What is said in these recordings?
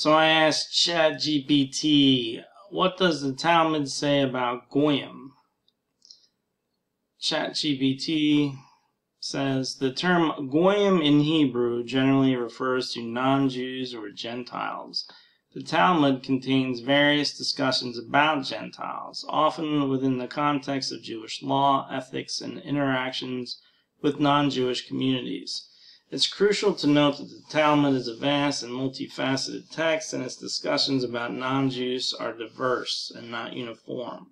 So I asked ChatGPT, what does the Talmud say about Goyim? ChatGPT says the term Goyim in Hebrew generally refers to non-Jews or Gentiles. The Talmud contains various discussions about Gentiles, often within the context of Jewish law, ethics, and interactions with non-Jewish communities. It's crucial to note that the Talmud is a vast and multifaceted text, and its discussions about non-Jews are diverse and not uniform.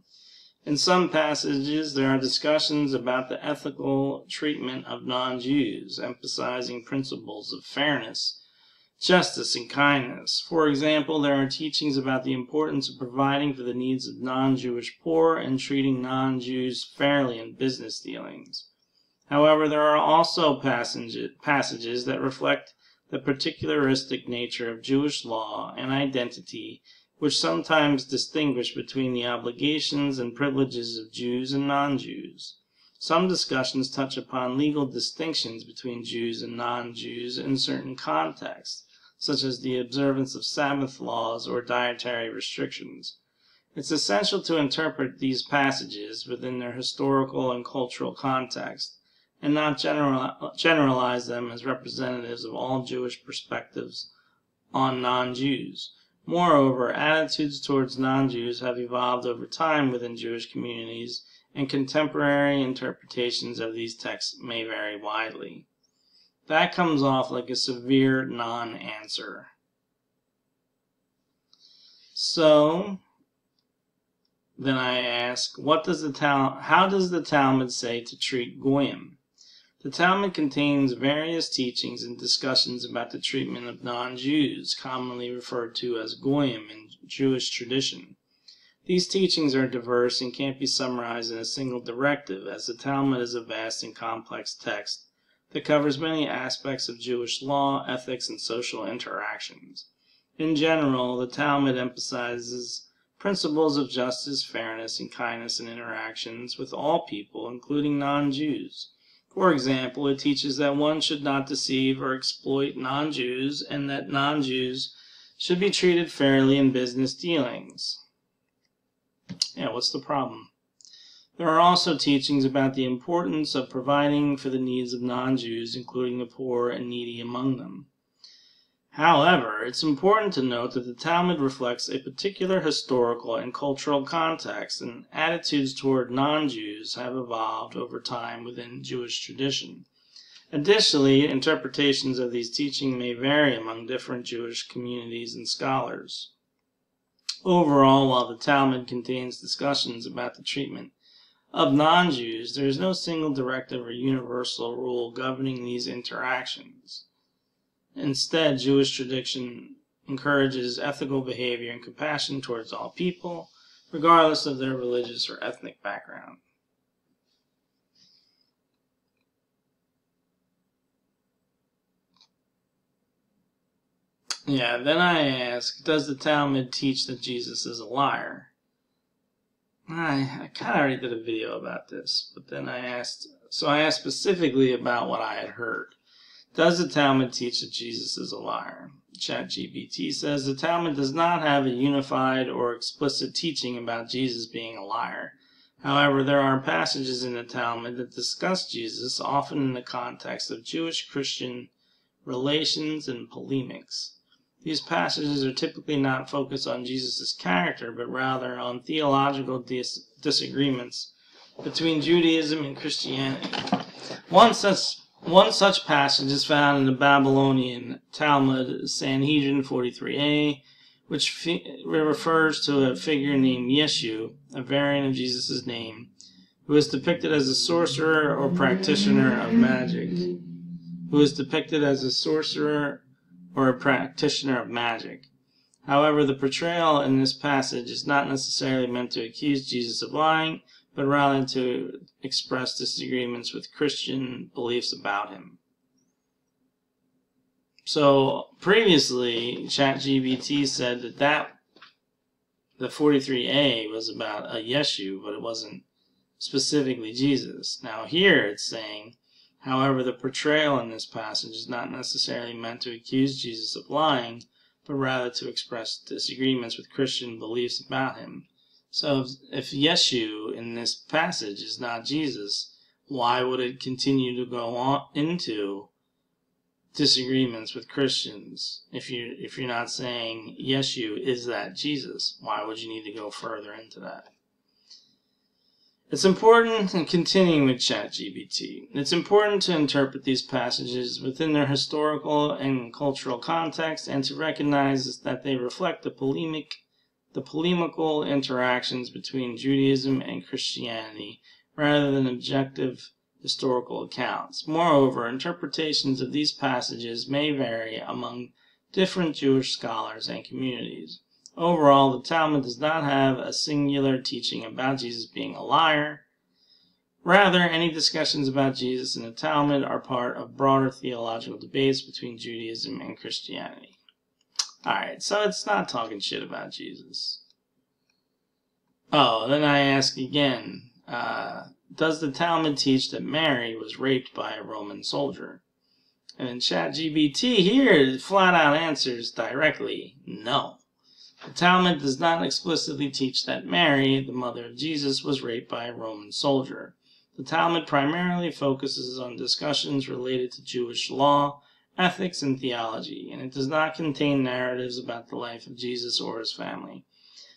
In some passages, there are discussions about the ethical treatment of non-Jews, emphasizing principles of fairness, justice, and kindness. For example, there are teachings about the importance of providing for the needs of non-Jewish poor and treating non-Jews fairly in business dealings. However, there are also passages that reflect the particularistic nature of Jewish law and identity, which sometimes distinguish between the obligations and privileges of Jews and non-Jews. Some discussions touch upon legal distinctions between Jews and non-Jews in certain contexts, such as the observance of Sabbath laws or dietary restrictions. It's essential to interpret these passages within their historical and cultural context, and not generalize them as representatives of all Jewish perspectives on non-Jews. Moreover, attitudes towards non-Jews have evolved over time within Jewish communities, and contemporary interpretations of these texts may vary widely. That comes off like a severe non-answer. So, then I ask, how does the Talmud say to treat Goyim? The Talmud contains various teachings and discussions about the treatment of non-Jews, commonly referred to as Goyim in Jewish tradition. These teachings are diverse and can't be summarized in a single directive, as the Talmud is a vast and complex text that covers many aspects of Jewish law, ethics, and social interactions. In general, the Talmud emphasizes principles of justice, fairness, and kindness in interactions with all people, including non-Jews. For example, it teaches that one should not deceive or exploit non-Jews, and that non-Jews should be treated fairly in business dealings. Yeah, what's the problem? There are also teachings about the importance of providing for the needs of non-Jews, including the poor and needy among them. However, it's important to note that the Talmud reflects a particular historical and cultural context, and attitudes toward non-Jews have evolved over time within Jewish tradition. Additionally, interpretations of these teachings may vary among different Jewish communities and scholars. Overall, while the Talmud contains discussions about the treatment of non-Jews, there is no single directive or universal rule governing these interactions. Instead, Jewish tradition encourages ethical behavior and compassion towards all people, regardless of their religious or ethnic background. Yeah, then I ask, does the Talmud teach that Jesus is a liar? I kind of already did a video about this, but then I asked specifically about what I had heard. Does the Talmud teach that Jesus is a liar? ChatGPT says the Talmud does not have a unified or explicit teaching about Jesus being a liar. However, there are passages in the Talmud that discuss Jesus, often in the context of Jewish-Christian relations and polemics. These passages are typically not focused on Jesus' character, but rather on theological disagreements between Judaism and Christianity. One such passage is found in the Babylonian Talmud, Sanhedrin 43a, which refers to a figure named Yeshu, a variant of Jesus' name, who is depicted as a sorcerer or practitioner of magic. However, the portrayal in this passage is not necessarily meant to accuse Jesus of lying, but rather to express disagreements with Christian beliefs about him. So, previously, ChatGPT said that the 43a was about a Yeshu, but it wasn't specifically Jesus. Now here it's saying, however, the portrayal in this passage is not necessarily meant to accuse Jesus of lying, but rather to express disagreements with Christian beliefs about him. So if Yeshu in this passage is not Jesus, why would it continue to go on into disagreements with Christians? If you're not saying Yeshu is that Jesus, why would you need to go further into that? It's important, and continuing with ChatGPT, it's important to interpret these passages within their historical and cultural context and to recognize that they reflect the polemical interactions between Judaism and Christianity rather than objective historical accounts. Moreover, interpretations of these passages may vary among different Jewish scholars and communities. Overall, the Talmud does not have a singular teaching about Jesus being a liar. Rather, any discussions about Jesus in the Talmud are part of broader theological debates between Judaism and Christianity. Alright, so it's not talking shit about Jesus. Oh, then I ask again, does the Talmud teach that Mary was raped by a Roman soldier? And in ChatGPT here, flat out answers directly, no. The Talmud does not explicitly teach that Mary, the mother of Jesus, was raped by a Roman soldier. The Talmud primarily focuses on discussions related to Jewish law, ethics, and theology, and it does not contain narratives about the life of Jesus or his family.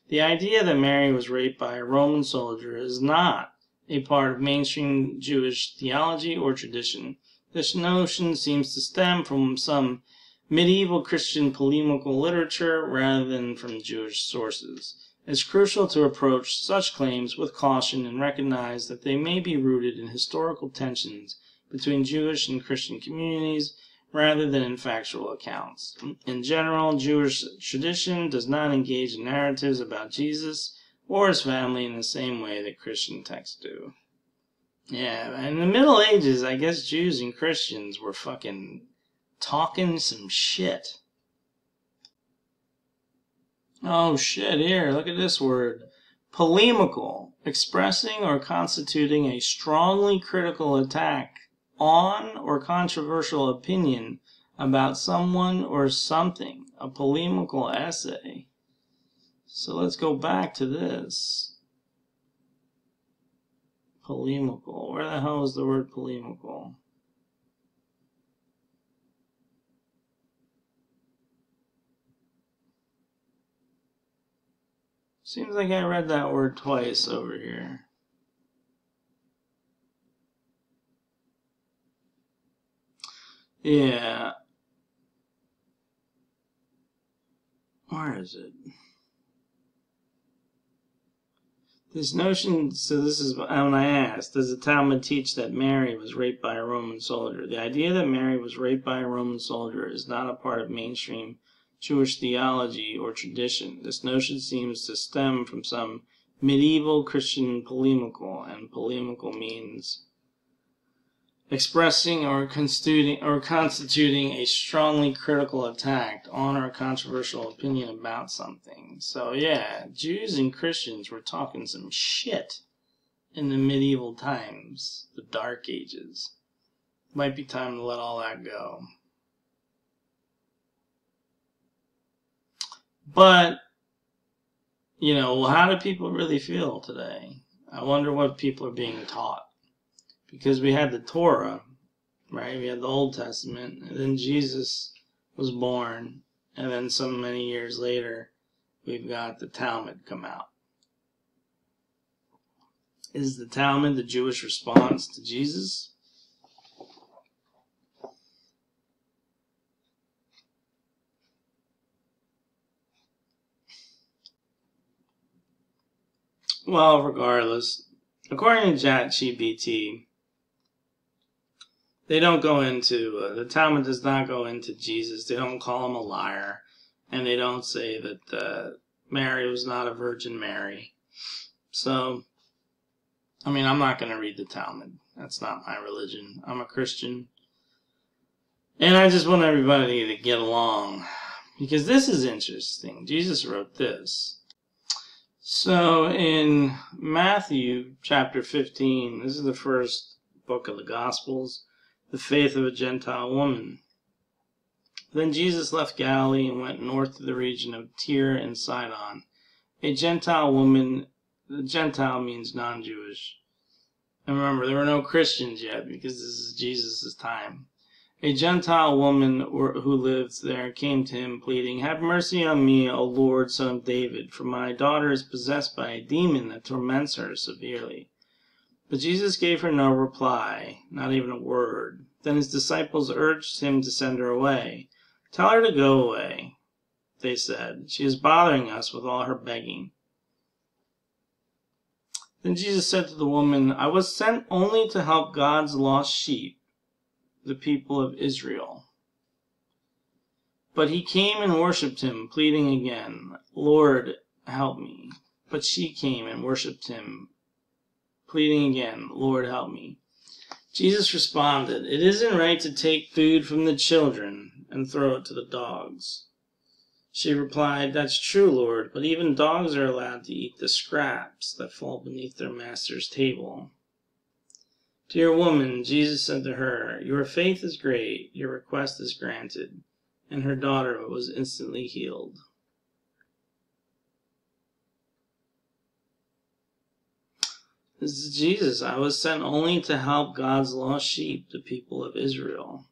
The idea that Mary was raped by a Roman soldier is not a part of mainstream Jewish theology or tradition. This notion seems to stem from some medieval Christian polemical literature rather than from Jewish sources. It's crucial to approach such claims with caution and recognize that they may be rooted in historical tensions between Jewish and Christian communities rather than in factual accounts. In general, Jewish tradition does not engage in narratives about Jesus or his family in the same way that Christian texts do. Yeah, in the Middle Ages, I guess Jews and Christians were fucking talking some shit. Oh shit, here, look at this word. Polemical, expressing or constituting a strongly critical attack on or controversial opinion about someone or something. A polemical essay. So let's go back to this. Polemical. Where the hell is the word polemical? Seems like I read that word twice over here. Yeah. Where is it? This notion, so this is when I asked, does the Talmud teach that Mary was raped by a Roman soldier? The idea that Mary was raped by a Roman soldier is not a part of mainstream Jewish theology or tradition. This notion seems to stem from some medieval Christian polemical, and polemical means expressing or constituting a strongly critical attack on or controversial opinion about something. So yeah, Jews and Christians were talking some shit in the medieval times, the Dark Ages. Might be time to let all that go. But, you know, how do people really feel today? I wonder what people are being taught. Because we had the Torah, right? We had the Old Testament, and then Jesus was born, and then so many years later, we've got the Talmud come out. Is the Talmud the Jewish response to Jesus? Well, regardless, according to ChatGPT, they don't go into, the Talmud does not go into Jesus. They don't call him a liar. And they don't say that Mary was not a Virgin Mary. So, I mean, I'm not going to read the Talmud. That's not my religion. I'm a Christian. And I just want everybody to get along. Because this is interesting. Jesus wrote this. So, in Matthew chapter 15, this is the first book of the Gospels. The faith of a Gentile woman. Then Jesus left Galilee and went north to the region of Tyre and Sidon. A Gentile woman, the Gentile means non-Jewish. And remember, there were no Christians yet because this is Jesus' time. A Gentile woman who lived there came to him, pleading, "Have mercy on me, O Lord, Son of David, for my daughter is possessed by a demon that torments her severely." But Jesus gave her no reply, not even a word. Then his disciples urged him to send her away. "Tell her to go away," they said. "She is bothering us with all her begging." Then Jesus said to the woman, "I was sent only to help God's lost sheep, the people of Israel." But he came and worshipped him, pleading again, "Lord, help me." But she came and worshipped him, pleading again, "Lord, help me." Jesus responded, "It isn't right to take food from the children and throw it to the dogs." She replied, "That's true, Lord, but even dogs are allowed to eat the scraps that fall beneath their master's table." "Dear woman," Jesus said to her, "your faith is great, your request is granted." And her daughter was instantly healed. This is Jesus. "I was sent only to help God's lost sheep, the people of Israel."